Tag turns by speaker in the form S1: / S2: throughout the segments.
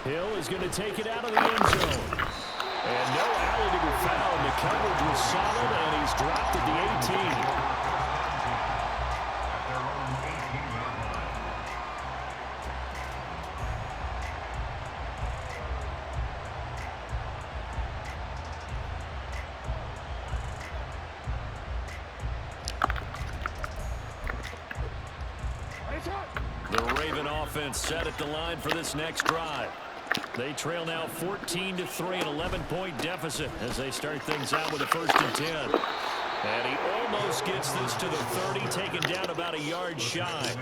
S1: Hill is going to take it out of the end zone. And no alley to be found. The coverage was solid, and he's dropped at the 18. The Raven offense set at the line for this next drive. They trail now 14-3, an 11-point deficit as they start things out with a 1st and 10. And he almost gets this to the 30, taken down about a yard shy.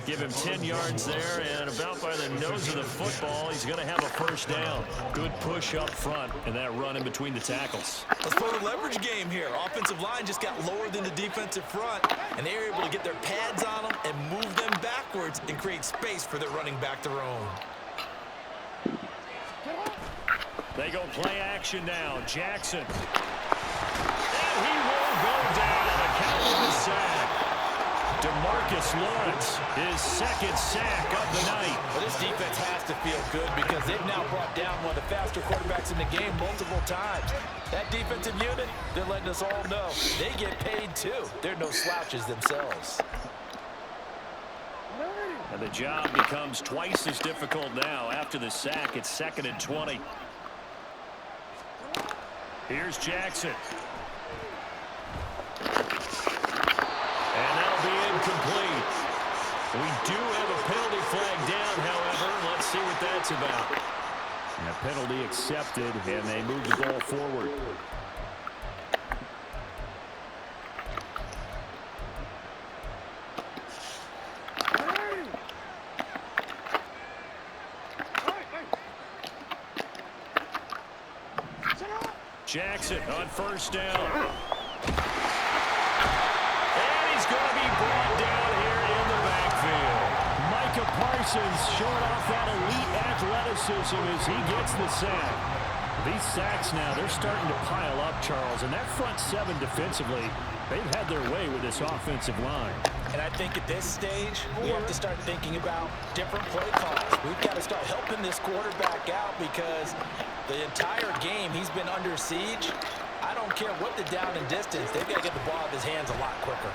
S1: Give him 10 yards there, and about by the nose of the football, he's going to have a 1st down. Good push up front, and that run in between the tackles.
S2: Let's play the leverage game here. Offensive line just got lower than the defensive front, and they were able to get their pads on them and move them backwards and create space for their running back to roam.
S1: They go play action now. Jackson. And he will go down. A Cowboys sack. DeMarcus Lawrence, his 2nd sack of the night.
S2: Well, this defense has to feel good because they've now brought down one of the faster quarterbacks in the game multiple times. That defensive unit, they're letting us all know they get paid too. They're no slouches themselves.
S1: And the job becomes twice as difficult now. After the sack, it's 2nd and 20. Here's Jackson. And that'll be incomplete. We do have a penalty flag down, however. Let's see what that's about. And a penalty accepted, and they move the ball forward. Jackson on 1st down. And he's going to be brought down here in the backfield. Micah Parsons showing off that elite athleticism as he gets the sack. These sacks now, they're starting to pile up, Charles. And that front 7 defensively, they've had their way with this offensive line.
S2: And I think at this stage, we have to start thinking about different play calls. We've got to start helping this quarterback out because the entire game he's been under siege. I don't care what the down and distance, they've got to get the ball out of his hands a lot quicker.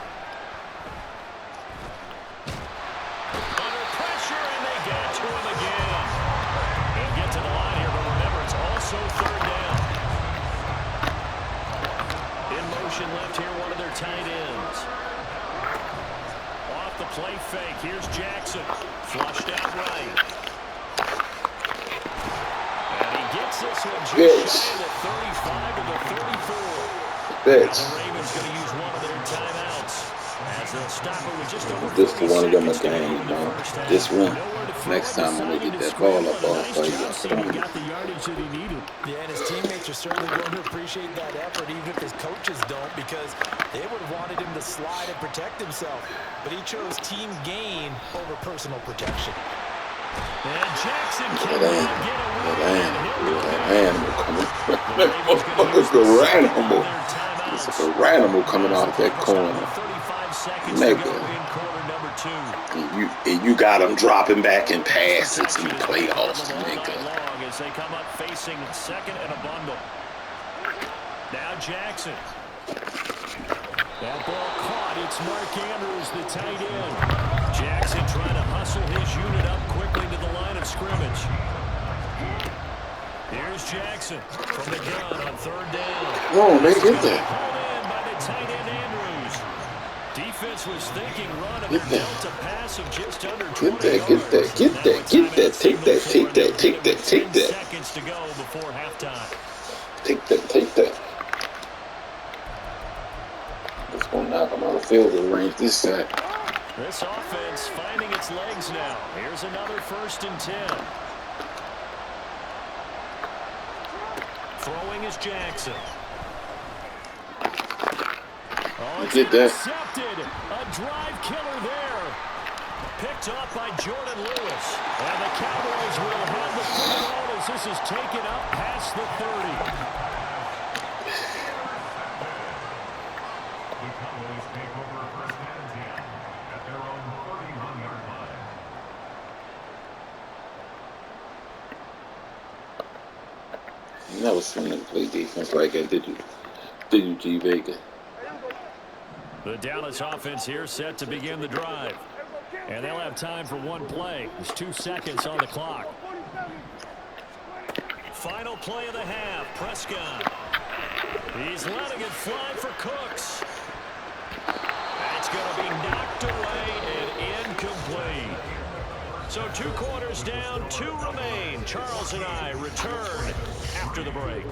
S1: Under pressure, and they get to him again. They'll get to the line here, but remember, it's also 3rd down. In motion left here, one of their tight ends. Off the play fake, here's Jackson. Flushed out right. This one just shy of the 35 to the 34. The Ravens going to use one of their timeouts as they'll stop it with just over 40
S3: This for one of them
S1: seconds
S3: game, you know. This one. Next time when they get that ball up off,
S1: got the yardage that he needed.
S2: Yeah, and his teammates are certainly going to appreciate that effort, even if his coaches don't, because they would have wanted him to slide and protect himself. But he chose team gain over personal protection.
S1: And Jackson cannot get away.
S3: That animal coming. It's like a animal coming off that corner. Nigga. And you got him dropping back and passes in the playoffs, nigga.
S1: As they come up facing 2nd and a bundle. Now Jackson. That ball caught. It's Mark Andrews, the tight end. Jackson trying to hustle his unit up quickly to the line of scrimmage. Here's Jackson from the gun on 3rd down.
S3: Whoa, man, get that.
S1: Pulled in by the tight end Andrews. Defense was thinking run, and they dealt a pass of just under 20 yards.
S3: Get that. Take that.
S1: Seconds to go before halftime.
S3: Take that. It's going to knock him out of field goal range this time.
S1: This offense finding its legs now. Here's another 1st and 10. Throwing is Jackson. Oh, it's intercepted. A drive killer there. Picked up by Jordan Lewis. And the Cowboys will have the football as this is taken up past the 30.
S3: Never seen him play defense like that, did you, G Vega?
S1: The Dallas offense here set to begin the drive. And they'll have time for one play. There's 2 seconds on the clock. Final play of the half. Prescott. He's letting it fly for Cooks. That's going to be knocked away and incomplete. So 2 quarters down, 2 remain. Charles and I return after the break.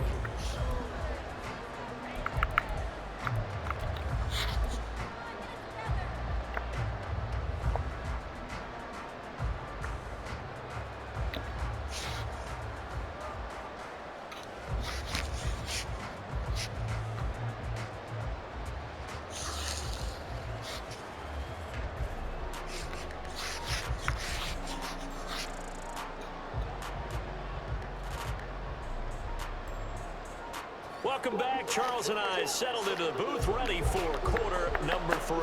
S1: Welcome back. Charles and I settled into the booth, ready for quarter number 3.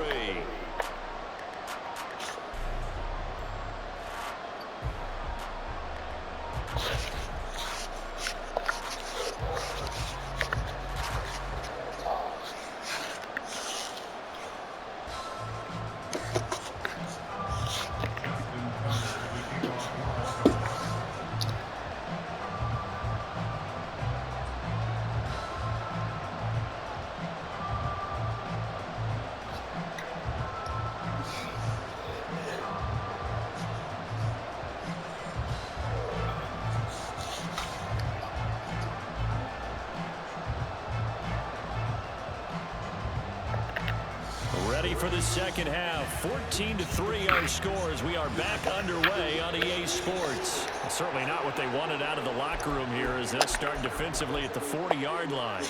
S1: Ready for the second half. 14-3 our score as we are back underway on EA Sports. Certainly not what they wanted out of the locker room here as they'll start defensively at the 40-yard line.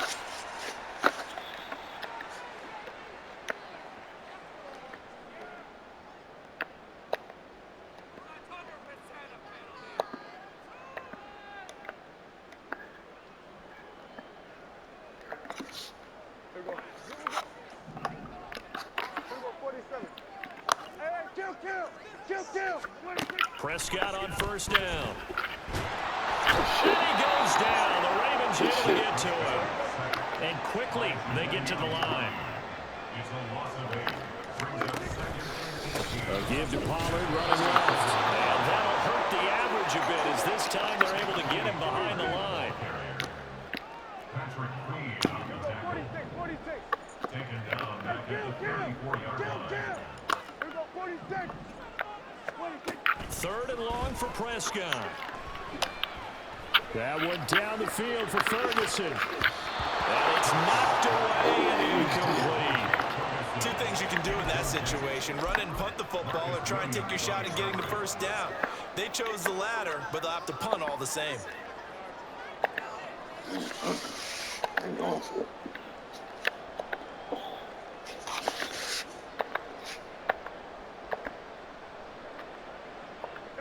S1: Prescott on first down. And he goes down. The Ravens able to get to him. And quickly they get to the line. A give to Pollard running left. And that'll hurt the average a bit as this time they're able to get him behind the line.
S4: Taken down back at the 34-yard line.
S1: 3rd and long for Prescott. That one down the field for Ferguson. And it's knocked away and incomplete.
S2: 2 things you can do in that situation. Run and punt the football or try and take your shot at getting the first down. They chose the latter, but they'll have to punt all the same.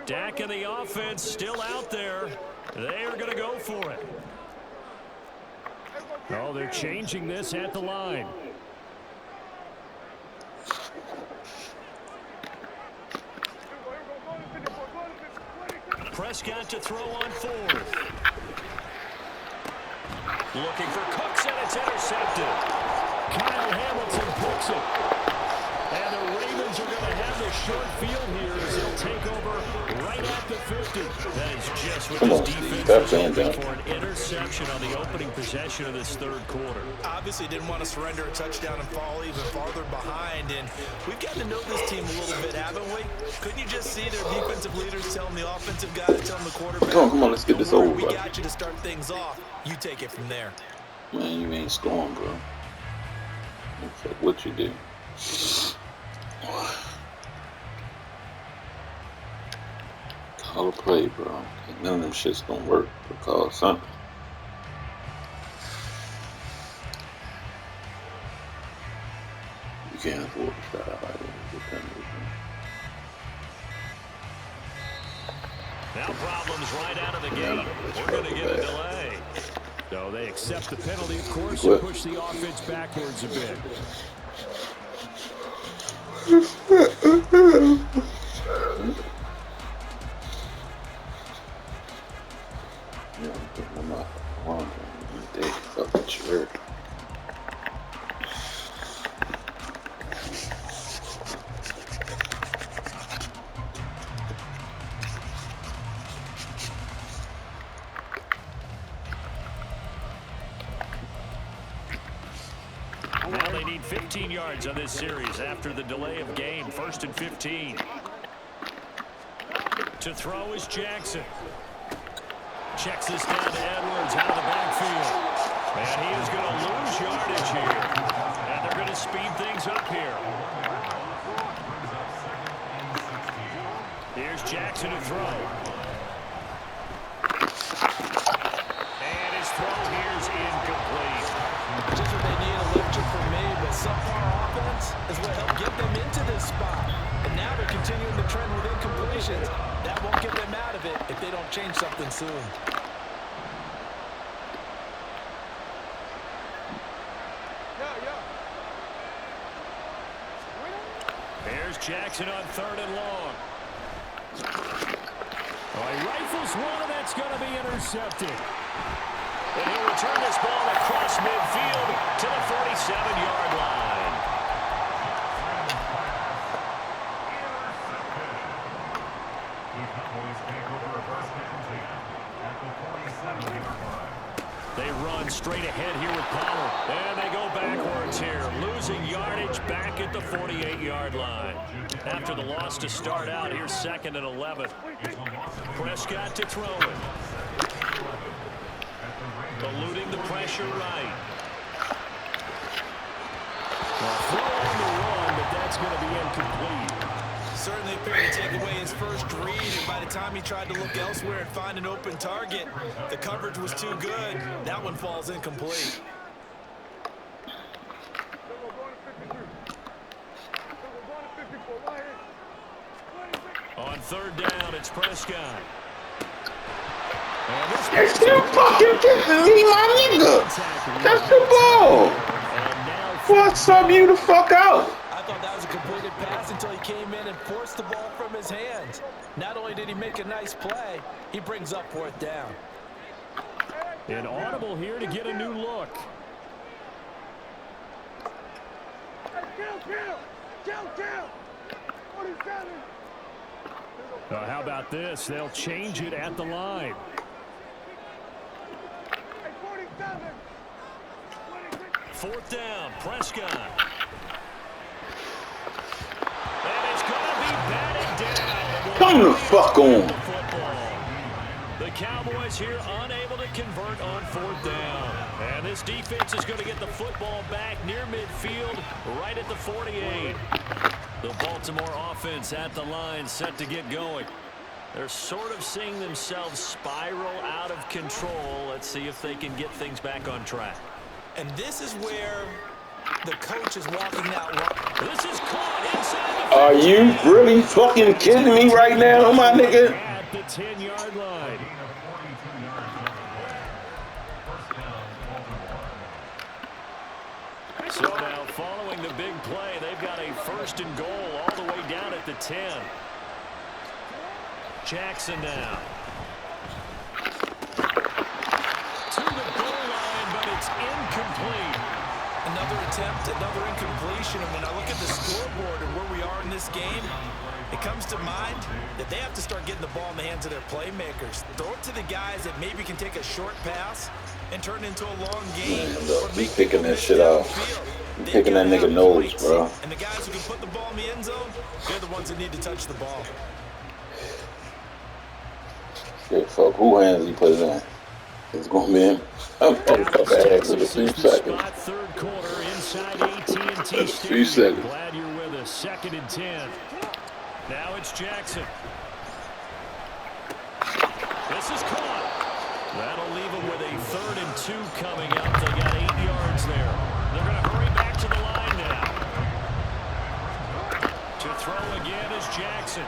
S1: Dak and the offense still out there. They are going to go for it. Oh, they're changing this at the line. Prescott to throw on 4th. Looking for Cooks, and it's intercepted. Kyle Hamilton picks it. And the Ravens are going to have the short field here as they'll take over right at the 50. That is just what this defense is looking for, an interception on the opening possession of this 3rd quarter.
S2: Obviously didn't want to surrender a touchdown and fall even farther behind. And we've gotten to know this team a little bit, haven't we? Couldn't you just see their defensive leaders telling the offensive guys, telling the quarterback,
S3: come on, let's get this over.
S2: We got you to start things off. You take it from there.
S3: Man, you ain't scoring, bro. That's what you do. Call a play, bro. None of them shits gonna work because something. You can't afford to start out like that.
S1: Now problems right out of the gate. We're going to get a delay. So they accept the penalty, of course, and push the offense backwards a bit.
S3: Yeah, I'm putting them out. One, they fucking sure.
S1: Now they need 15 yards on this series after the delay of game. 1st and 15. To throw is Jackson. Checks this down to Edwards out of the backfield. And he is going to lose yardage here. And they're going to speed things up here. Here's Jackson to throw. And his throw here is incomplete.
S2: Just what they need, a lecture from me, but subpar offense is what helped get them into this spot. And now they're continuing the trend with incompletions. That won't get them out of it if they don't change something soon.
S1: There's Jackson on 3rd and long. Oh, he rifles one, and that's going to be intercepted. And he'll return this ball across midfield to the 47-yard line. They run straight ahead here with Pollard. And they go backwards here, losing yardage back at the 48-yard line. After the loss to start out, here's 2nd and 11. Prescott to throw it. Eluding the pressure right. Well, throw on the run, but that's going to be incomplete.
S2: Certainly appeared to take away his first read, and by the time he tried to look elsewhere and find an open target, the coverage was too good. That one falls incomplete.
S1: On 3rd down, it's Prescott.
S3: You're still fucking kissing me, my nigga. That's the ball. What's up, you the fuck out?
S2: I thought that was a completed pass until he came in and forced the ball from his hands. Not only did he make a nice play, he brings up 4th down.
S1: An audible here to get a new look. How about this? They'll change it at the line. 4th down, Prescott. And it's going to be batted down.
S3: Come the fuck on.
S1: The Cowboys here unable to convert on 4th down. And this defense is going to get the football back near midfield, right at the 48. The Baltimore offense at the line, set to get going. They're sort of seeing themselves spiral out of control. Let's see if they can get things back on track.
S2: And this is where the coach is walking out.
S1: This is caught inside the
S3: Are you really fucking kidding me right now, my nigga?
S1: At the 10-yard line. So now following the big play, they've got a 1st and goal all the way down at the 10. Jackson now. To the goal line, but it's incomplete.
S2: Another attempt, another incompletion. And when I look at the scoreboard and where we are in this game, it comes to mind that they have to start getting the ball in the hands of their playmakers. Throw it to the guys that maybe can take a short pass and turn it into a long game.
S3: You picking that shit off. You picking that nigga nose, bro.
S2: And the guys who can put the ball in the end zone, they're the ones that need to touch the ball.
S3: Shit, fuck, who hands he put it in? It's gonna be him. I'm motherfucker ass in a few seconds.
S1: 3rd quarter inside AT&T
S3: A few
S1: Stadium.
S3: seconds.
S1: Glad you're with us. 2nd and 10. Now it's Jackson. This is caught. That'll leave them with a 3rd and 2 coming up. They got 8 yards there. They're going to hurry back to the line now. To throw again is Jackson.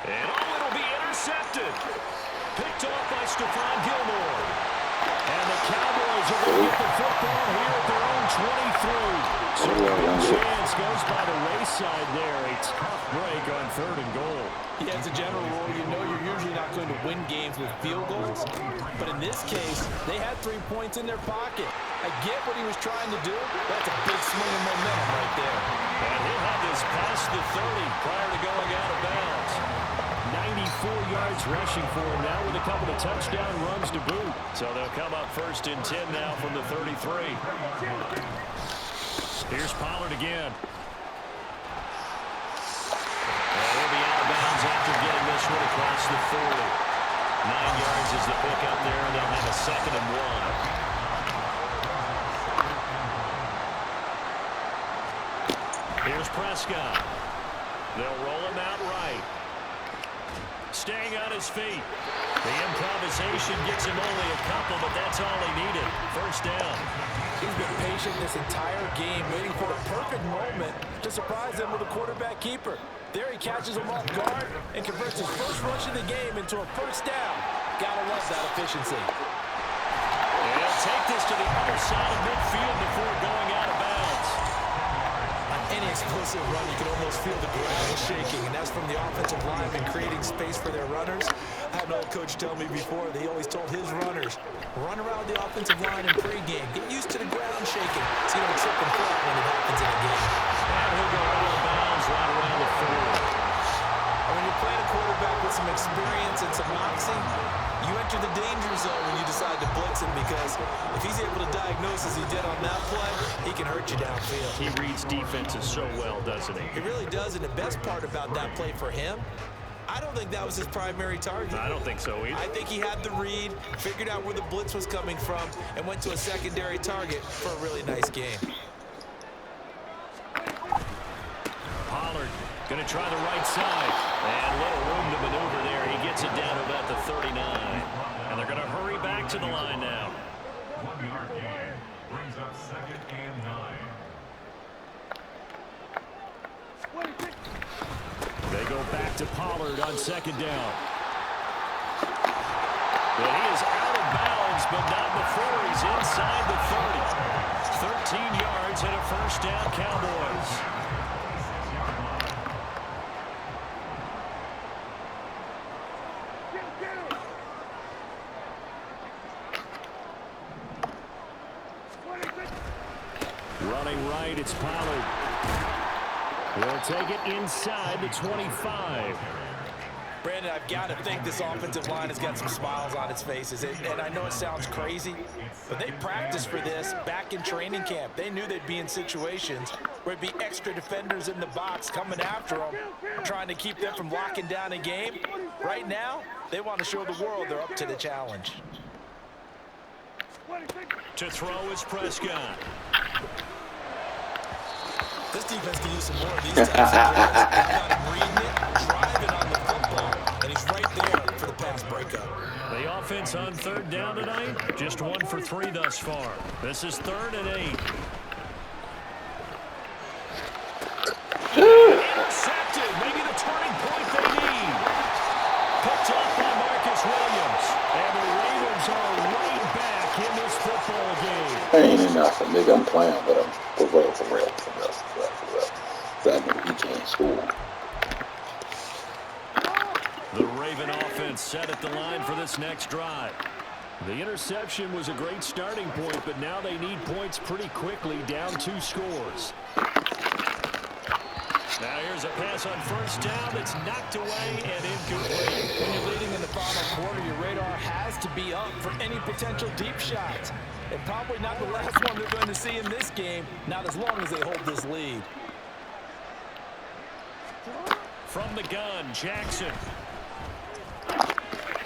S1: And it'll be intercepted. Picked off by Stephon Gilmore. And the Cowboys are going to get the football here at their own 23. So a big chance goes by the wayside there. A tough break on 3rd and goal.
S2: Yeah, as a general rule, you know you're usually not going to win games with field goals. But in this case, they had 3 points in their pocket. I get what he was trying to do. That's a big swing of momentum right there.
S1: And he'll have this past the 30 prior to going out of bounds. 94 yards rushing for him now with a couple of touchdown runs to boot. So they'll come up 1st and 10 now from the 33. Here's Pollard again. And he'll be out of bounds after getting this one across the 40. 9 yards is the pick up there, and they'll have a 2nd and 1. Here's Prescott. They'll roll him out right. Staying on his feet. The improvisation gets him only a couple, but that's all he needed. 1st down.
S2: He's been patient this entire game, waiting for the perfect moment to surprise them with a quarterback keeper. There he catches him off guard and converts his first rush of the game into a 1st down. Gotta love that efficiency.
S1: And he'll take this to the other side of midfield before going out of bounds.
S2: On any explosive run, you can almost feel the ground shaking, and that's from the offensive linemen creating space for their runners. I had an old coach tell me before, they always told his runners, run around the offensive line in pregame. Get used to the ground shaking so you don't trip and fall when it happens in a game.
S1: And he'll go out of bounds right around the 40.
S2: And when you're playing a quarterback with some experience and some moxie, you enter the danger zone when you decide to blitz him, because if he's able to diagnose as he did on that play, he can hurt you downfield.
S1: He reads defenses so well, doesn't he?
S2: He really does, and the best part about that play for him, I don't think that was his primary target.
S1: I don't think so either.
S2: I think he had the read, figured out where the blitz was coming from, and went to a secondary target for a really nice game.
S1: Pollard going to try the right side. And little room to maneuver there. He gets it down to about the 39. And they're going to hurry back to the line now.
S4: 1-yard gain brings up 2nd and 9.
S1: They go back to Pollard on 2nd down. But he is out of bounds, but not before he's inside the 30. 13 yards and a 1st down, Cowboys. Running right, it's Pollard. He'll take it inside the 25.
S2: Brandon, I've got to think this offensive line has got some smiles on its faces. And I know it sounds crazy, but they practiced for this back in training camp. They knew they'd be in situations where it'd be extra defenders in the box coming after them, trying to keep them from locking down a game. Right now, they want to show the world they're up to the challenge.
S1: To throw is Prescott.
S2: This defense can use some more of these types of plays. Got him reading it, driving on the football, and he's right there for the pass breakup.
S1: The offense on 3rd down tonight, just 1 for 3 thus far. This is 3rd and 8. Intercepted, maybe the turning point they need. Picked up by Marcus Williams, and the Ravens are right back in this football game.
S3: Ain't nothing, nigga. I'm playing with him. For real. That nigga, he can't score.
S1: The Raven offense set at the line for this next drive. The interception was a great starting point, but now they need points pretty quickly, down 2 scores. Now here's a pass on 1st down that's knocked away and incomplete.
S2: When you're leading in the final quarter, your radar has to be up for any potential deep shots. And probably not the last one they're going to see in this game, not as long as they hold this lead.
S1: From the gun, Jackson.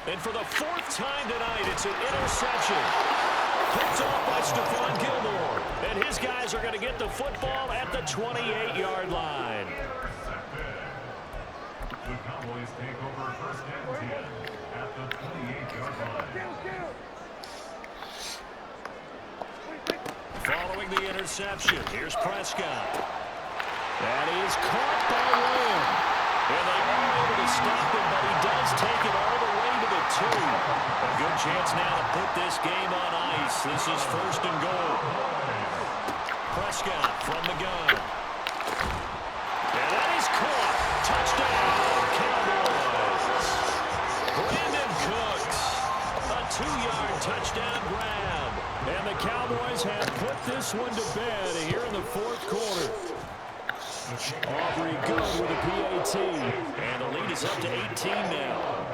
S1: And for the 4th time tonight, it's an interception. Picked off by Stephon Gilmore. And his guys are going to get the football at the 28-yard line.
S4: The Cowboys take over 1st and 10 at the 28-yard line.
S1: Following the interception, here's Prescott. That is caught by Lamb. And they are able to stop him, but he does take it all the way to the 2. A good chance now to put this game on ice. This is 1st and goal. Prescott from the gun. And that is caught. Touchdown, Cowboys. Brandon touchdown grab. And the Cowboys have put this one to bed here in the fourth quarter. Aubrey good with a PAT. And the lead is up to 18 now.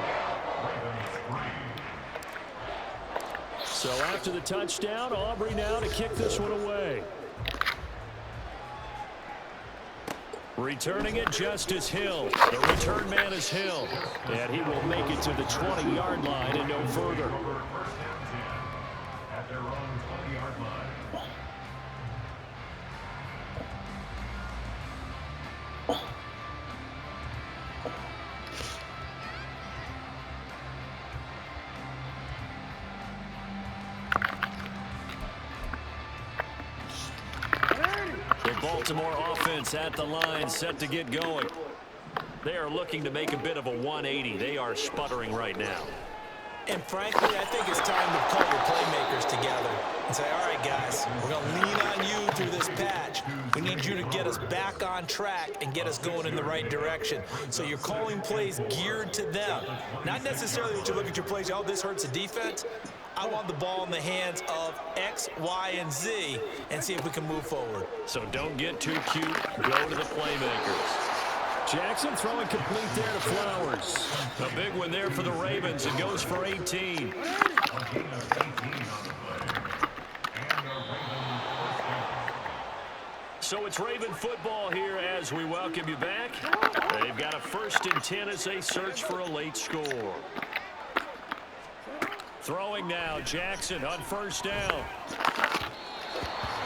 S1: So after the touchdown, Aubrey now to kick this one away. Returning it, Justice Hill. The return man is Hill. And he will make it to the 20-yard line and no further.
S4: At their own 20-yard line.
S1: Baltimore offense at the line, set to get going. They are looking to make a bit of a 180. They are sputtering right now.
S2: And frankly, I think it's time to call your playmakers together and say, all right, guys, we're going to lean on you through this patch. We need you to get us back on track and get us going in the right direction. So you're calling plays geared to them. Not necessarily that you look at your plays, oh, this hurts the defense. I want the ball in the hands of X, Y, and Z and see if we can move forward.
S1: So don't get too cute. Go to the playmakers. Jackson throwing complete there to Flowers. A big one there for the Ravens. It goes for 18. So it's Raven football here as we welcome you back. They've got a 1st and 10 as they search for a late score. Throwing now, Jackson on 1st down.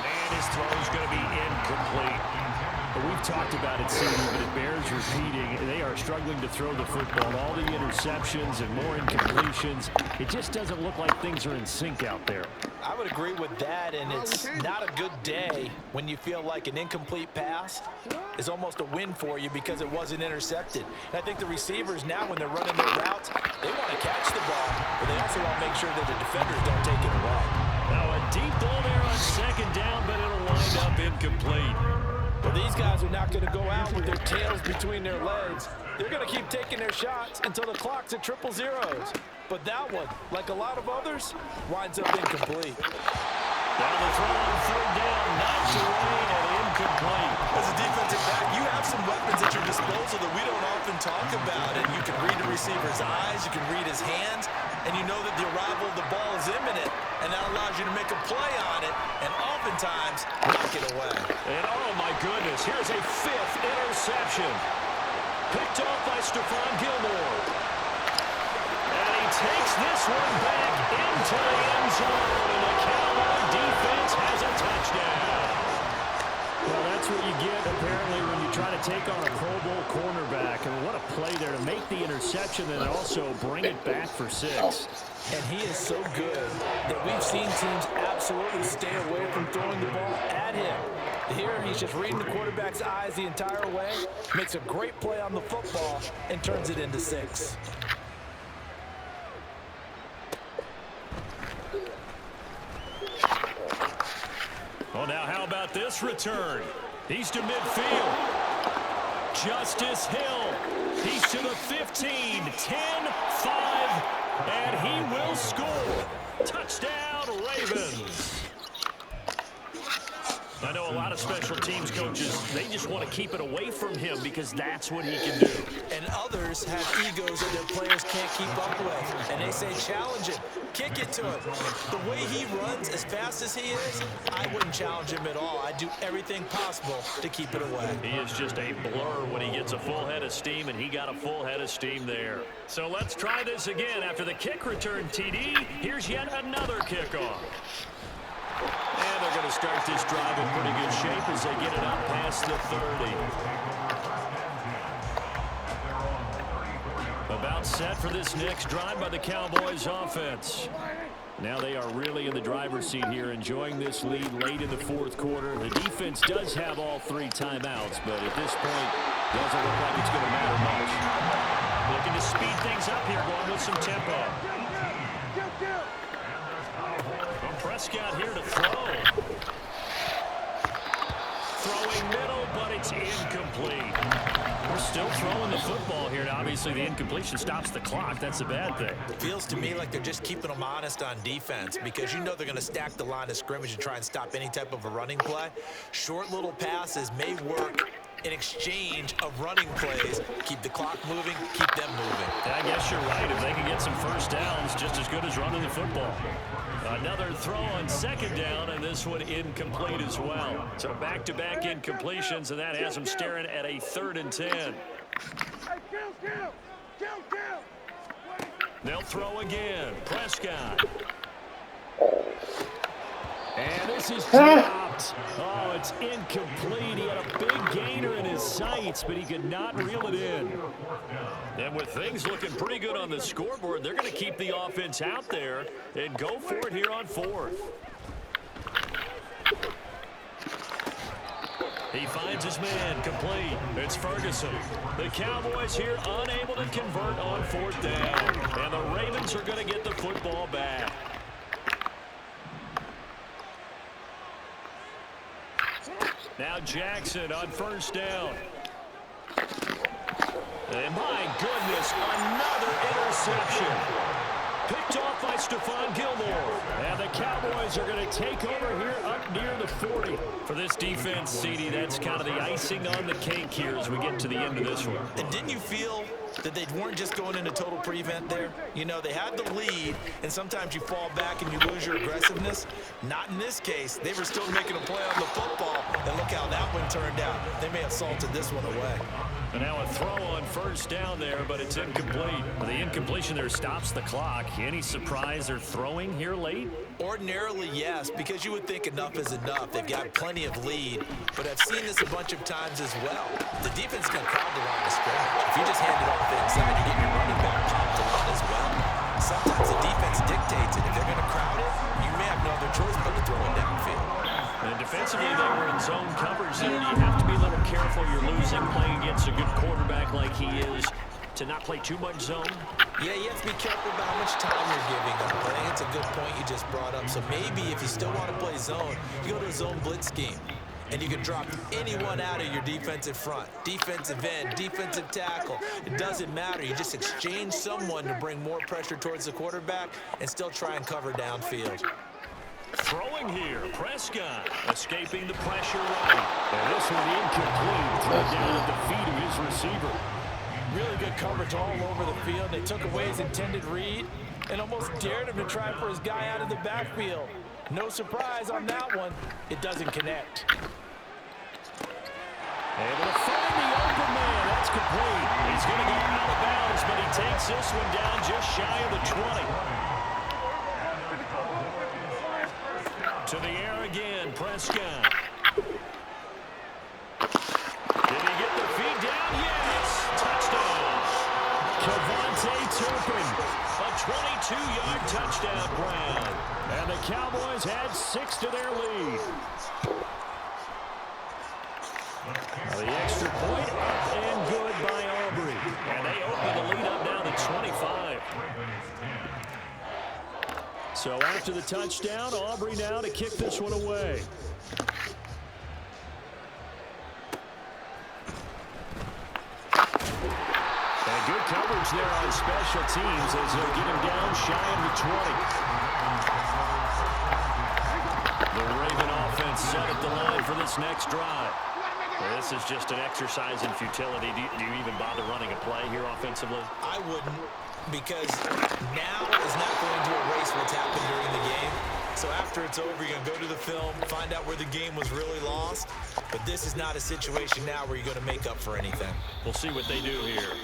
S1: And his throw is going to be incomplete. We've talked about it, Steve, but it bears repeating. They are struggling to throw the football. All the interceptions and more incompletions. It just doesn't look like things are in sync out there.
S2: I would agree with that, and it's not a good day when you feel like an incomplete pass is almost a win for you because it wasn't intercepted. And I think the receivers now, when they're running their routes, they want to catch the ball, but they also want to make sure that the defenders don't take it away.
S1: Now a deep ball there on 2nd down, but it'll wind up incomplete.
S2: Well, these guys are not going to go out with their tails between their legs. They're going to keep taking their shots until the clock's at 000. But that one, like a lot of others, winds up incomplete.
S1: Down the throw on 3rd down, knocked away and incomplete.
S2: As a defensive back, you have some weapons at your disposal that we don't often talk about. And you can read the receiver's eyes, you can read his hands, and you know that the arrival of the ball is imminent. And that allows you to make a play on it, and oftentimes knock it away.
S1: And oh my goodness, here's a 5th interception. Picked off by Stephon Gilmore. And he takes this one back into the end zone, and the Cowboy defense has a touchdown. Well, that's what you get, apparently, when you try to take on a Pro Bowl cornerback. And what a play there to make the interception and also bring it back for 6.
S2: And he is so good that we've seen teams absolutely stay away from throwing the ball at him. Here, he's just reading the quarterback's eyes the entire way, makes a great play on the football, and turns it into 6.
S1: Well, now how about this return? He's to midfield. Justice Hill. He's to the 15, 10, 5, and he will score. Touchdown, Ravens. I know a lot of special teams coaches, they just want to keep it away from him because that's what he can do.
S2: And others have egos that their players can't keep up with. And they say, challenge him, kick it to him. The way he runs as fast as he is, I wouldn't challenge him at all. I'd do everything possible to keep it away.
S1: He is just a blur when he gets a full head of steam, and he got a full head of steam there. So let's try this again. After the kick return, TD, here's yet another kickoff. And they're going to start this drive in pretty good shape as they get it up past the 30. About set for this next drive by the Cowboys offense. Now they are really in the driver's seat here, enjoying this lead late in the fourth quarter. The defense does have all 3 timeouts, but at this point, doesn't look like it's going to matter much. Looking to speed things up here, going with some tempo. Prescott here to throw. Throwing throwing middle, but it's incomplete. We're still throwing the football here, and obviously the incompletion stops the clock. That's a bad thing.
S2: It feels to me like they're just keeping them honest on defense because you know they're going to stack the line of scrimmage and try and stop any type of a running play. Short little passes may work in exchange of running plays. Keep the clock moving, keep them moving.
S1: I guess you're right. If they can get some first downs, just as good as running the football. Another throw on second down, and this one incomplete as well. So back-to-back incompletions, and that has them staring at a 3rd and 10. They'll throw again. Prescott. And this is dropped. Oh, it's incomplete. He had a big gainer in his sights, but he could not reel it in. And with things looking pretty good on the scoreboard, they're going to keep the offense out there and go for it here on 4th. He finds his man complete. It's Ferguson. The Cowboys here unable to convert on 4th down. And the Ravens are going to get the football back. Now Jackson on 1st down. And my goodness, another interception. Picked off by Stephon Gilmore. And the Cowboys are going to take over here up near the 40. For this defense, CD, that's kind of the icing on the cake here as we get to the end of this one.
S2: And didn't you feel that they weren't just going into total prevent there? You know, they had the lead, and sometimes you fall back and you lose your aggressiveness. Not in this case. They were still making a play on the football, and look how that one turned out. They may have salted this one away.
S1: And now a throw on 1st down there, but it's incomplete. The incompletion there stops the clock. Any surprise they're throwing here late?
S2: Ordinarily, yes, because you would think enough is enough. They've got plenty of lead, but I've seen this a bunch of times as well. The defense can crowd the line of scrimmage. If you just hand it off inside, you get your running back popped a lot as well. Sometimes the defense dictates it. If they're going to crowd it, you may have no other choice but to throw it downfield.
S1: And defensively, they were in zone coverage there. You have to be a little careful. You're losing, playing against a good quarterback like he is, to not play too much zone.
S2: Yeah, you have to be careful about how much time you're giving up. I think it's a good point you just brought up. So maybe if you still want to play zone, you go to a zone blitz scheme. And you can drop anyone out of your defensive front. Defensive end, defensive tackle. It doesn't matter. You just exchange someone to bring more pressure towards the quarterback and still try and cover downfield.
S1: Throwing here, Prescott escaping the pressure right. And this one incomplete. Thrown down at the feet of his receiver.
S2: Really good coverage all over the field. They took away his intended read and almost dared him to try for his guy out of the backfield. No surprise on that one. It doesn't connect.
S1: Able to find the open man. That's complete. He's going to go out of bounds, but he takes this one down just shy of the 20. To the air again, Prescott. Did he get the feet down? Yes! Touchdown. Kevontae Turpin. A 22-yard touchdown grab. And the Cowboys add 6 to their lead. The extra point up and good by Aubrey. And they open the lead up now to 25. So after the touchdown, Aubrey now to kick this one away. And good coverage there on special teams as they'll get him down shy of the 20. The Raven offense set at the line for this next drive. This is just an exercise in futility. Do you even bother running a play here offensively?
S2: I wouldn't, because now is not going to erase what's happened during the game. So after it's over, you're going to go to the film, find out where the game was really lost. But this is not a situation now where you're going to make up for anything.
S1: We'll see what they do here.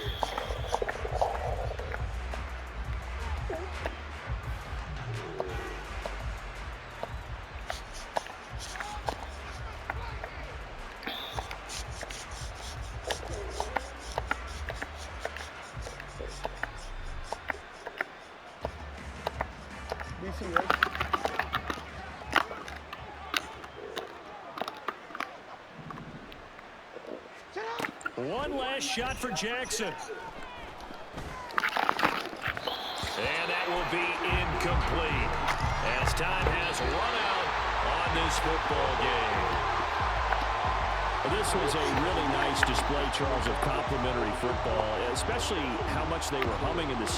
S1: One last shot for Jackson. And that will be incomplete as time has run out on this football game. This was a really nice display, Charles, of complimentary football, especially how much they were humming in the second.